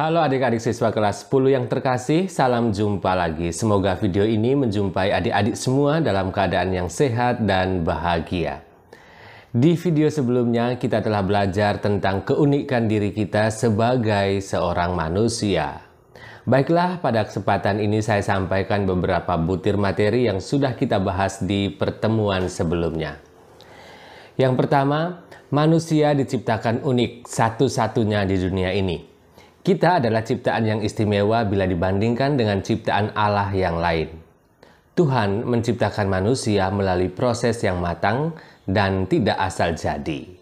Halo adik-adik siswa kelas 10 yang terkasih, salam jumpa lagi. Semoga video ini menjumpai adik-adik semua dalam keadaan yang sehat dan bahagia. Di video sebelumnya kita telah belajar tentang keunikan diri kita sebagai seorang manusia. Baiklah, pada kesempatan ini saya sampaikan beberapa butir materi yang sudah kita bahas di pertemuan sebelumnya. Yang pertama, manusia diciptakan unik satu-satunya di dunia ini. Kita adalah ciptaan yang istimewa bila dibandingkan dengan ciptaan Allah yang lain. Tuhan menciptakan manusia melalui proses yang matang dan tidak asal jadi.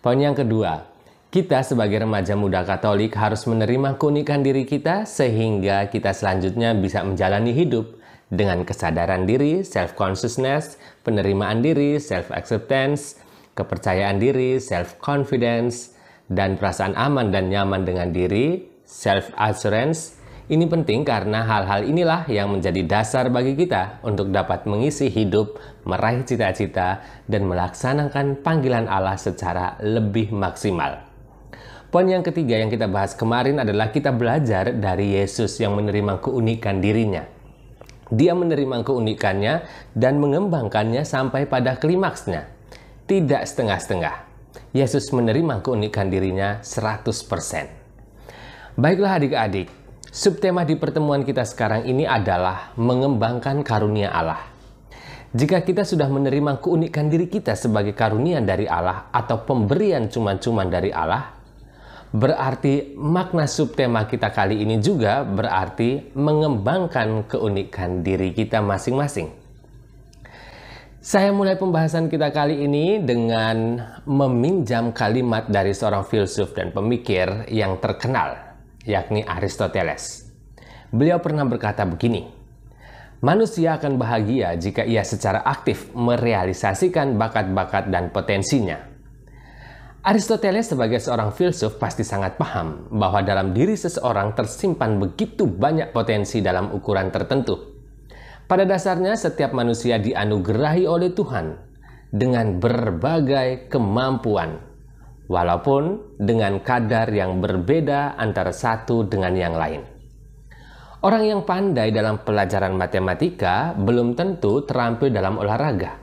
Poin yang kedua, kita sebagai remaja muda Katolik harus menerima keunikan diri kita sehingga kita selanjutnya bisa menjalani hidup dengan kesadaran diri, self-consciousness, penerimaan diri, self-acceptance, kepercayaan diri, self-confidence, dan perasaan aman dan nyaman dengan diri, self-assurance. Ini penting karena hal-hal inilah yang menjadi dasar bagi kita untuk dapat mengisi hidup, meraih cita-cita, dan melaksanakan panggilan Allah secara lebih maksimal. Poin yang ketiga yang kita bahas kemarin adalah kita belajar dari Yesus yang menerima keunikan dirinya. Dia menerima keunikannya dan mengembangkannya sampai pada klimaksnya. Tidak setengah-setengah. Yesus menerima keunikan dirinya 100%. Baiklah adik-adik, subtema di pertemuan kita sekarang ini adalah mengembangkan karunia Allah. Jika kita sudah menerima keunikan diri kita sebagai karunia dari Allah atau pemberian cuma-cuma dari Allah, berarti makna subtema kita kali ini juga berarti mengembangkan keunikan diri kita masing-masing. Saya mulai pembahasan kita kali ini dengan meminjam kalimat dari seorang filsuf dan pemikir yang terkenal, yakni Aristoteles. Beliau pernah berkata begini, manusia akan bahagia jika ia secara aktif merealisasikan bakat-bakat dan potensinya. Aristoteles sebagai seorang filsuf pasti sangat paham bahwa dalam diri seseorang tersimpan begitu banyak potensi dalam ukuran tertentu. Pada dasarnya, setiap manusia dianugerahi oleh Tuhan dengan berbagai kemampuan, walaupun dengan kadar yang berbeda antara satu dengan yang lain. Orang yang pandai dalam pelajaran matematika belum tentu terampil dalam olahraga.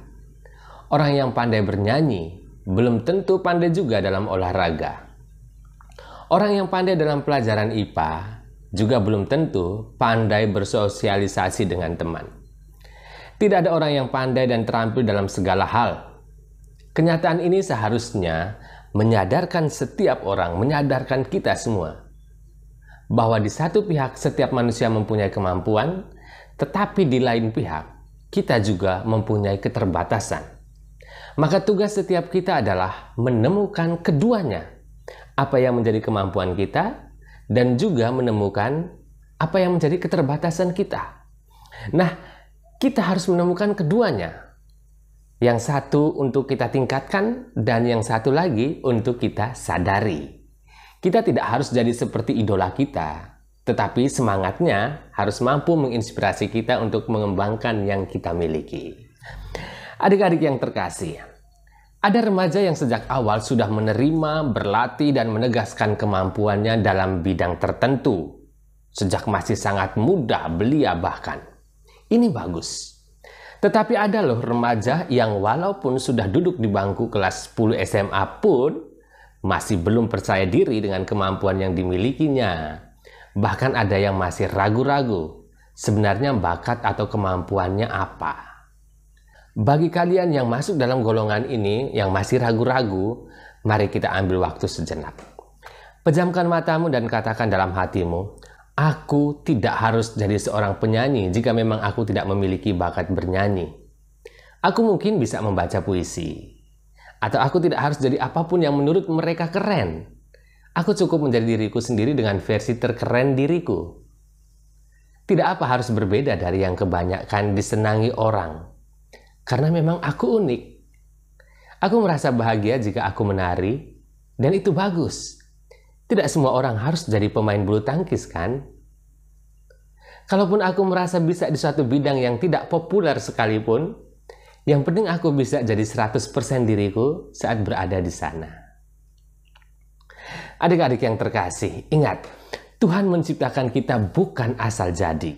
Orang yang pandai bernyanyi belum tentu pandai juga dalam olahraga. Orang yang pandai dalam pelajaran IPA juga belum tentu pandai bersosialisasi dengan teman. Tidak ada orang yang pandai dan terampil dalam segala hal. Kenyataan ini seharusnya menyadarkan setiap orang, menyadarkan kita semua, bahwa di satu pihak setiap manusia mempunyai kemampuan, tetapi di lain pihak kita juga mempunyai keterbatasan. Maka tugas setiap kita adalah menemukan keduanya, apa yang menjadi kemampuan kita, dan juga menemukan apa yang menjadi keterbatasan kita. Nah, kita harus menemukan keduanya. Yang satu untuk kita tingkatkan dan yang satu lagi untuk kita sadari. Kita tidak harus jadi seperti idola kita, tetapi semangatnya harus mampu menginspirasi kita untuk mengembangkan yang kita miliki. Adik-adik yang terkasih, ada remaja yang sejak awal sudah menerima, berlatih, dan menegaskan kemampuannya dalam bidang tertentu. Sejak masih sangat muda belia bahkan. Ini bagus. Tetapi ada loh remaja yang walaupun sudah duduk di bangku kelas 10 SMA pun masih belum percaya diri dengan kemampuan yang dimilikinya. Bahkan ada yang masih ragu-ragu. Sebenarnya bakat atau kemampuannya apa? Bagi kalian yang masuk dalam golongan ini, yang masih ragu-ragu, mari kita ambil waktu sejenak. Pejamkan matamu dan katakan dalam hatimu, aku tidak harus jadi seorang penyanyi jika memang aku tidak memiliki bakat bernyanyi. Aku mungkin bisa membaca puisi. Atau aku tidak harus jadi apapun yang menurut mereka keren. Aku cukup menjadi diriku sendiri dengan versi terkeren diriku. Tidak apa harus berbeda dari yang kebanyakan disenangi orang. Karena memang aku unik. Aku merasa bahagia jika aku menari, dan itu bagus. Tidak semua orang harus jadi pemain bulu tangkis, kan? Kalaupun aku merasa bisa di suatu bidang yang tidak populer sekalipun, yang penting aku bisa jadi 100% diriku saat berada di sana. Adik-adik yang terkasih, ingat, Tuhan menciptakan kita bukan asal jadi.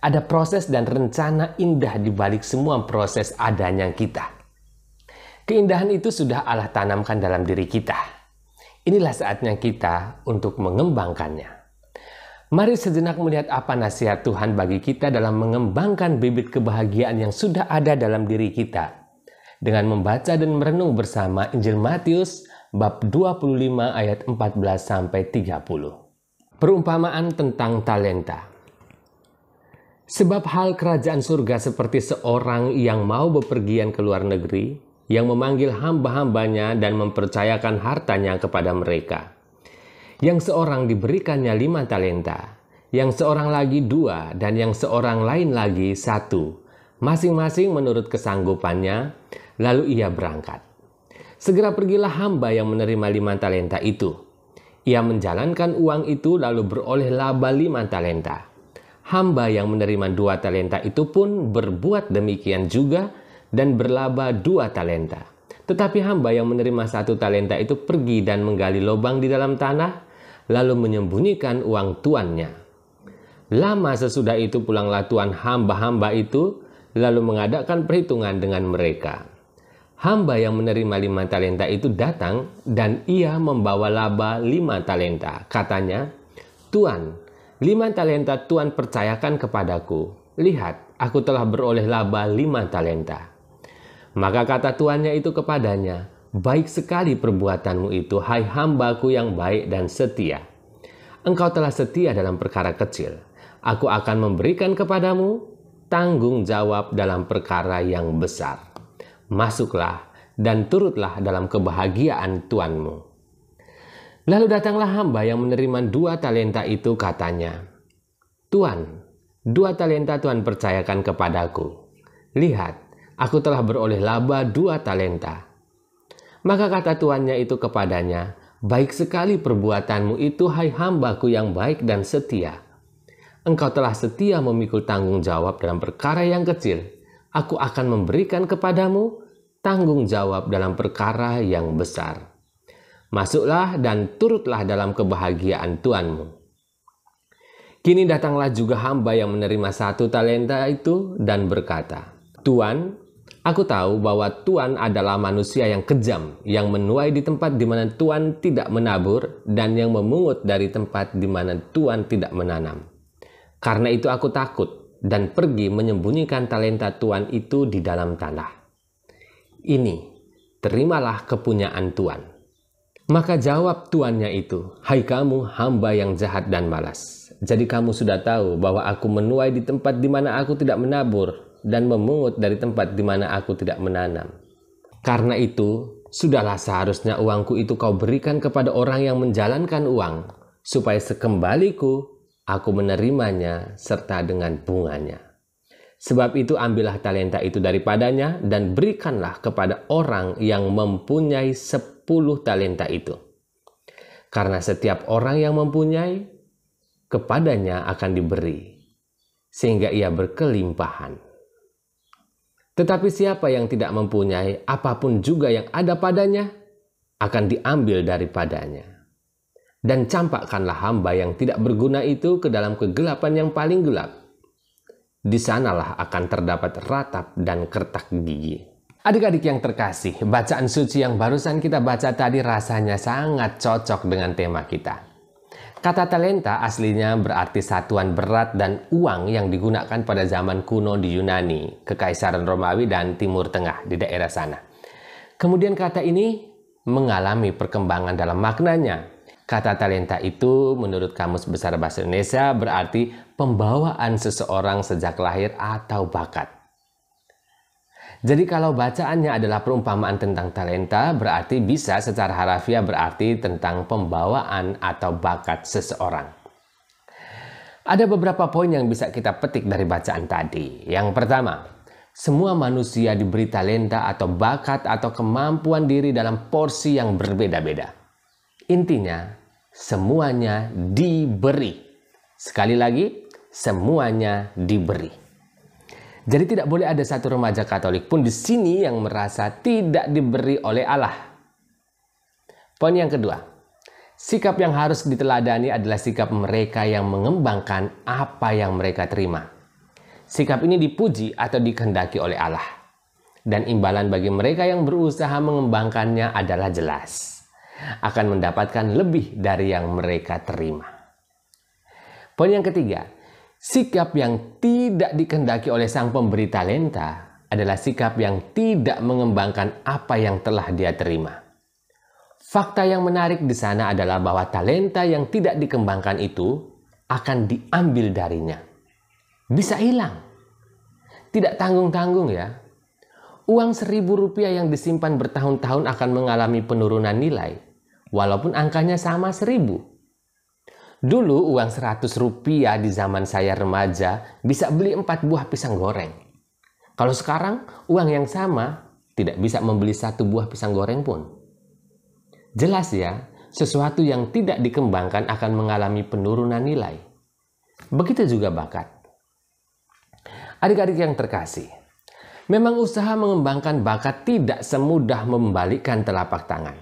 Ada proses dan rencana indah di balik semua proses adanya kita. Keindahan itu sudah Allah tanamkan dalam diri kita. Inilah saatnya kita untuk mengembangkannya. Mari sejenak melihat apa nasihat Tuhan bagi kita dalam mengembangkan bibit kebahagiaan yang sudah ada dalam diri kita. Dengan membaca dan merenung bersama Injil Matius bab 25 ayat 14-30. Perumpamaan tentang talenta. Sebab hal kerajaan surga seperti seorang yang mau bepergian ke luar negeri, yang memanggil hamba-hambanya dan mempercayakan hartanya kepada mereka. Yang seorang diberikannya 5 talenta, yang seorang lagi 2, dan yang seorang lain lagi 1, masing-masing menurut kesanggupannya, lalu ia berangkat. Segera pergilah hamba yang menerima 5 talenta itu. Ia menjalankan uang itu lalu beroleh laba 5 talenta. Hamba yang menerima 2 talenta itu pun berbuat demikian juga dan berlaba 2 talenta. Tetapi hamba yang menerima 1 talenta itu pergi dan menggali lubang di dalam tanah, lalu menyembunyikan uang tuannya. Lama sesudah itu pulanglah tuan hamba-hamba itu, lalu mengadakan perhitungan dengan mereka. Hamba yang menerima 5 talenta itu datang dan ia membawa laba 5 talenta. Katanya, "Tuan, 5 talenta Tuan percayakan kepadaku. Lihat, aku telah beroleh laba 5 talenta." Maka kata tuannya itu kepadanya, "Baik sekali perbuatanmu itu, hai hambaku yang baik dan setia. Engkau telah setia dalam perkara kecil. Aku akan memberikan kepadamu tanggung jawab dalam perkara yang besar. Masuklah dan turutlah dalam kebahagiaan tuanmu." Lalu datanglah hamba yang menerima 2 talenta itu, katanya, "Tuan, 2 talenta Tuan percayakan kepadaku. Lihat, aku telah beroleh laba 2 talenta. Maka kata tuannya itu kepadanya, "Baik sekali perbuatanmu itu, hai hambaku yang baik dan setia. Engkau telah setia memikul tanggung jawab dalam perkara yang kecil. Aku akan memberikan kepadamu tanggung jawab dalam perkara yang besar. Masuklah dan turutlah dalam kebahagiaan tuanmu." Kini datanglah juga hamba yang menerima 1 talenta itu dan berkata, "Tuan, aku tahu bahwa Tuan adalah manusia yang kejam, yang menuai di tempat di mana Tuan tidak menabur, dan yang memungut dari tempat di mana Tuan tidak menanam. Karena itu aku takut dan pergi menyembunyikan talenta Tuan itu di dalam tanah. Ini, terimalah kepunyaan Tuan." Maka jawab tuannya itu, "Hai kamu hamba yang jahat dan malas. Jadi kamu sudah tahu bahwa aku menuai di tempat di mana aku tidak menabur, dan memungut dari tempat di mana aku tidak menanam. Karena itu, sudahlah seharusnya uangku itu kau berikan kepada orang yang menjalankan uang, supaya sekembaliku aku menerimanya serta dengan bunganya. Sebab itu ambillah talenta itu daripadanya dan berikanlah kepada orang yang mempunyai 10 talenta itu. Karena setiap orang yang mempunyai, kepadanya akan diberi, sehingga ia berkelimpahan. Tetapi siapa yang tidak mempunyai, apapun juga yang ada padanya, akan diambil daripadanya. Dan campakkanlah hamba yang tidak berguna itu ke dalam kegelapan yang paling gelap. Di sanalah akan terdapat ratap dan kertak gigi." Adik-adik yang terkasih, bacaan suci yang barusan kita baca tadi rasanya sangat cocok dengan tema kita. Kata talenta aslinya berarti satuan berat dan uang yang digunakan pada zaman kuno di Yunani, Kekaisaran Romawi dan Timur Tengah di daerah sana. Kemudian kata ini mengalami perkembangan dalam maknanya. Kata talenta itu menurut Kamus Besar Bahasa Indonesia berarti pembawaan seseorang sejak lahir atau bakat. Jadi kalau bacaannya adalah perumpamaan tentang talenta, berarti bisa secara harafiah berarti tentang pembawaan atau bakat seseorang. Ada beberapa poin yang bisa kita petik dari bacaan tadi. Yang pertama, semua manusia diberi talenta atau bakat atau kemampuan diri dalam porsi yang berbeda-beda. Intinya, semuanya diberi. Sekali lagi, semuanya diberi. Jadi tidak boleh ada satu remaja Katolik pun di sini yang merasa tidak diberi oleh Allah. Poin yang kedua, Sikap yang harus diteladani adalah sikap mereka yang mengembangkan apa yang mereka terima. Sikap ini dipuji atau dikehendaki oleh Allah. Dan imbalan bagi mereka yang berusaha mengembangkannya adalah jelas. Akan mendapatkan lebih dari yang mereka terima. Poin yang ketiga, sikap yang tidak dikehendaki oleh sang pemberi talenta adalah sikap yang tidak mengembangkan apa yang telah dia terima. Fakta yang menarik di sana adalah bahwa talenta yang tidak dikembangkan itu akan diambil darinya. Bisa hilang. Tidak tanggung-tanggung ya. Uang Rp1.000 yang disimpan bertahun-tahun akan mengalami penurunan nilai, walaupun angkanya sama 1.000. Dulu uang Rp100 di zaman saya remaja bisa beli 4 buah pisang goreng. Kalau sekarang uang yang sama tidak bisa membeli 1 buah pisang goreng pun. Jelas ya, sesuatu yang tidak dikembangkan akan mengalami penurunan nilai. Begitu juga bakat. Adik-adik yang terkasih, memang usaha mengembangkan bakat tidak semudah membalikkan telapak tangan.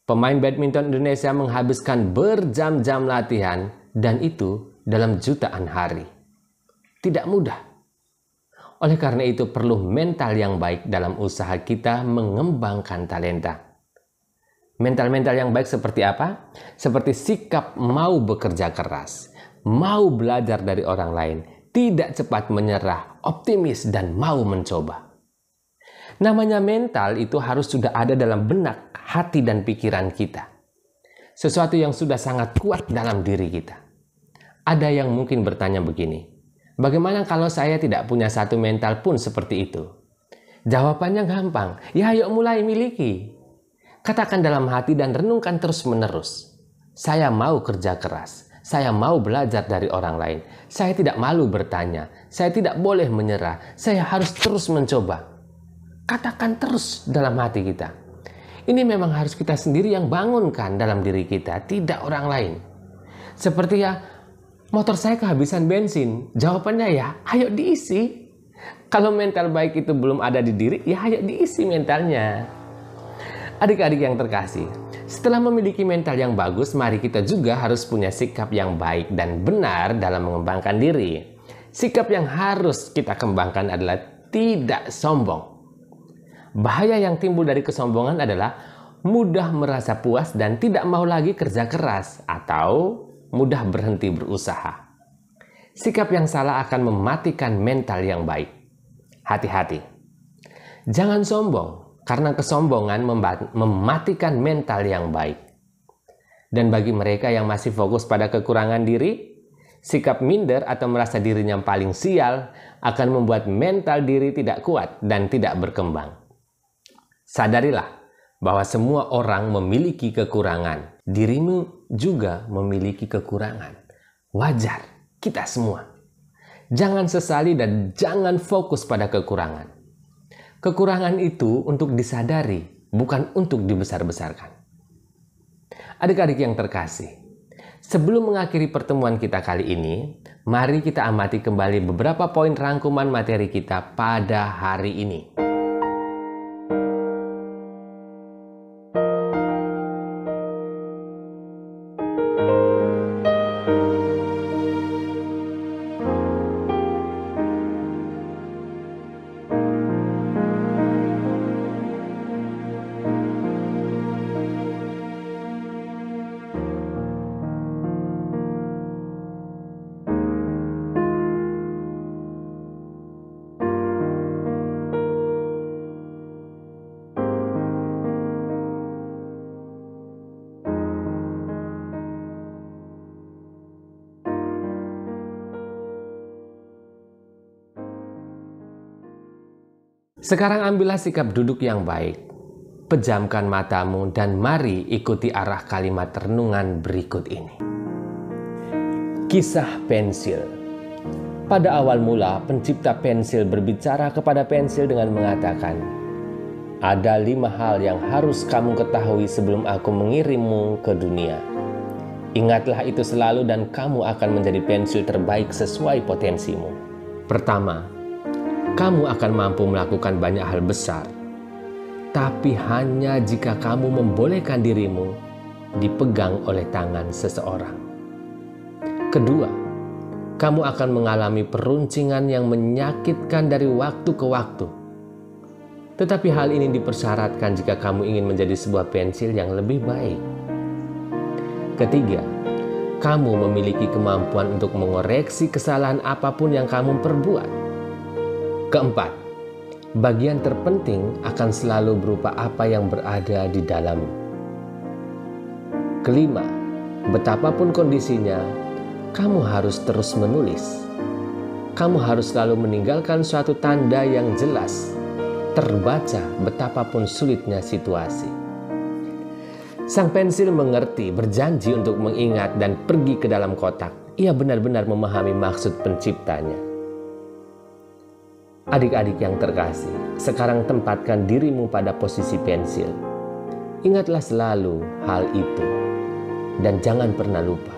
Pemain badminton Indonesia menghabiskan berjam-jam latihan dan itu dalam jutaan hari. Tidak mudah. Oleh karena itu perlu mental yang baik dalam usaha kita mengembangkan talenta. Mental-mental yang baik seperti apa? Seperti sikap mau bekerja keras, mau belajar dari orang lain, tidak cepat menyerah, optimis dan mau mencoba. Namanya mental itu harus sudah ada dalam benak, hati dan pikiran kita. Sesuatu yang sudah sangat kuat dalam diri kita. Ada yang mungkin bertanya begini, bagaimana kalau saya tidak punya satu mental pun seperti itu? Jawabannya gampang, ya ayo mulai miliki. Katakan dalam hati dan renungkan terus-menerus. Saya mau kerja keras, saya mau belajar dari orang lain. Saya tidak malu bertanya, saya tidak boleh menyerah, saya harus terus mencoba. Katakan terus dalam hati kita. Ini memang harus kita sendiri yang bangunkan dalam diri kita, tidak orang lain. Seperti ya, motor saya kehabisan bensin. Jawabannya ya, ayo diisi. Kalau mental baik itu belum ada di diri, ya ayo diisi mentalnya. Adik-adik yang terkasih, setelah memiliki mental yang bagus, mari kita juga harus punya sikap yang baik dan benar dalam mengembangkan diri. Sikap yang harus kita kembangkan adalah tidak sombong. Bahaya yang timbul dari kesombongan adalah mudah merasa puas dan tidak mau lagi kerja keras atau mudah berhenti berusaha. Sikap yang salah akan mematikan mental yang baik. Hati-hati. Jangan sombong karena kesombongan mematikan mental yang baik. Dan bagi mereka yang masih fokus pada kekurangan diri, sikap minder atau merasa dirinya paling sial akan membuat mental diri tidak kuat dan tidak berkembang. Sadarilah bahwa semua orang memiliki kekurangan. Dirimu juga memiliki kekurangan. Wajar, kita semua. Jangan sesali dan jangan fokus pada kekurangan. Kekurangan itu untuk disadari, bukan untuk dibesar-besarkan. Adik-adik yang terkasih, sebelum mengakhiri pertemuan kita kali ini, mari kita amati kembali beberapa poin rangkuman materi kita pada hari ini. Sekarang ambillah sikap duduk yang baik. Pejamkan matamu dan mari ikuti arah kalimat renungan berikut ini. Kisah pensil. Pada awal mula, pencipta pensil berbicara kepada pensil dengan mengatakan, "Ada 5 hal yang harus kamu ketahui sebelum aku mengirimmu ke dunia. Ingatlah itu selalu dan kamu akan menjadi pensil terbaik sesuai potensimu. Pertama, kamu akan mampu melakukan banyak hal besar, tapi hanya jika kamu membolehkan dirimu dipegang oleh tangan seseorang. Kedua, kamu akan mengalami peruncingan yang menyakitkan dari waktu ke waktu. Tetapi hal ini dipersyaratkan jika kamu ingin menjadi sebuah pensil yang lebih baik. Ketiga, kamu memiliki kemampuan untuk mengoreksi kesalahan apapun yang kamu perbuat. Keempat, bagian terpenting akan selalu berupa apa yang berada di dalammu. Kelima, betapapun kondisinya, kamu harus terus menulis. Kamu harus selalu meninggalkan suatu tanda yang jelas, terbaca betapapun sulitnya situasi. Sang pensil mengerti, berjanji untuk mengingat dan pergi ke dalam kotak. Ia benar-benar memahami maksud penciptanya. Adik-adik yang terkasih, sekarang tempatkan dirimu pada posisi pensil. Ingatlah selalu hal itu dan jangan pernah lupa.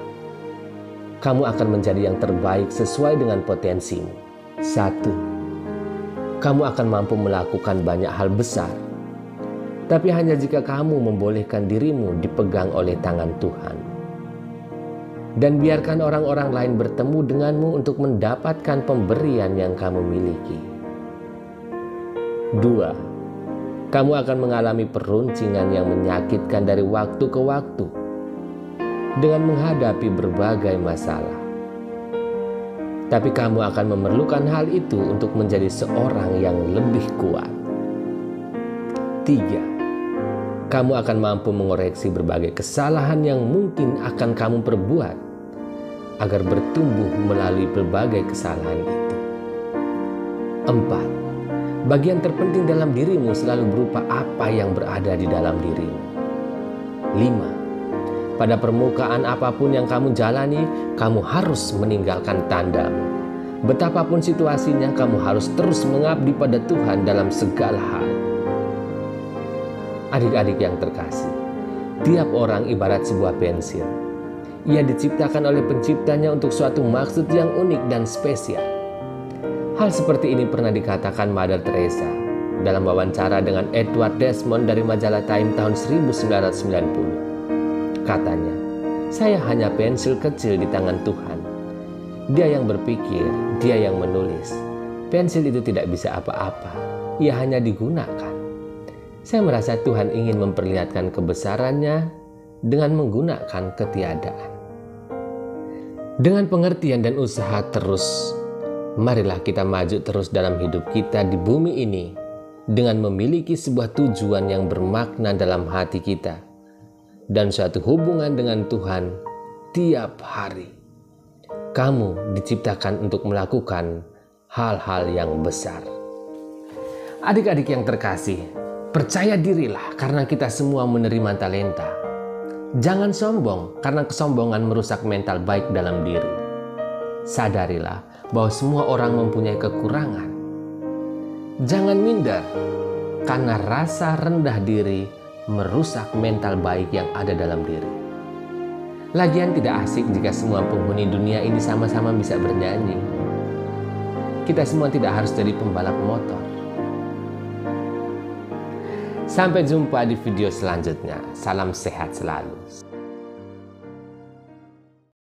Kamu akan menjadi yang terbaik sesuai dengan potensimu. 1. Kamu akan mampu melakukan banyak hal besar, tapi hanya jika kamu membolehkan dirimu dipegang oleh tangan Tuhan. Dan biarkan orang-orang lain bertemu denganmu untuk mendapatkan pemberian yang kamu miliki. 2. Kamu akan mengalami peruncingan yang menyakitkan dari waktu ke waktu dengan menghadapi berbagai masalah. Tapi kamu akan memerlukan hal itu untuk menjadi seorang yang lebih kuat. 3. Kamu akan mampu mengoreksi berbagai kesalahan yang mungkin akan kamu perbuat agar bertumbuh melalui berbagai kesalahan itu. 4. Bagian terpenting dalam dirimu selalu berupa apa yang berada di dalam dirimu. 5. Pada permukaan apapun yang kamu jalani, kamu harus meninggalkan tandamu. Betapapun situasinya, kamu harus terus mengabdi pada Tuhan dalam segala hal. Adik-adik yang terkasih, tiap orang ibarat sebuah pensil. Ia diciptakan oleh penciptanya untuk suatu maksud yang unik dan spesial. Hal seperti ini pernah dikatakan Mother Teresa dalam wawancara dengan Edward Desmond dari majalah Time tahun 1990. Katanya, saya hanya pensil kecil di tangan Tuhan. Dia yang berpikir, dia yang menulis. Pensil itu tidak bisa apa-apa, ia hanya digunakan. Saya merasa Tuhan ingin memperlihatkan kebesarannya dengan menggunakan ketiadaan. Dengan pengertian dan usaha terus, marilah kita maju terus dalam hidup kita di bumi ini dengan memiliki sebuah tujuan yang bermakna dalam hati kita dan suatu hubungan dengan Tuhan tiap hari. Kamu diciptakan untuk melakukan hal-hal yang besar. Adik-adik yang terkasih, percaya dirilah karena kita semua menerima talenta. Jangan sombong karena kesombongan merusak mental baik dalam diri. Sadarilah bahwa semua orang mempunyai kekurangan. Jangan minder karena rasa rendah diri merusak mental baik yang ada dalam diri. Lagian tidak asik jika semua penghuni dunia ini sama-sama bisa bernyanyi. Kita semua tidak harus jadi pembalap motor. Sampai jumpa di video selanjutnya. Salam sehat selalu.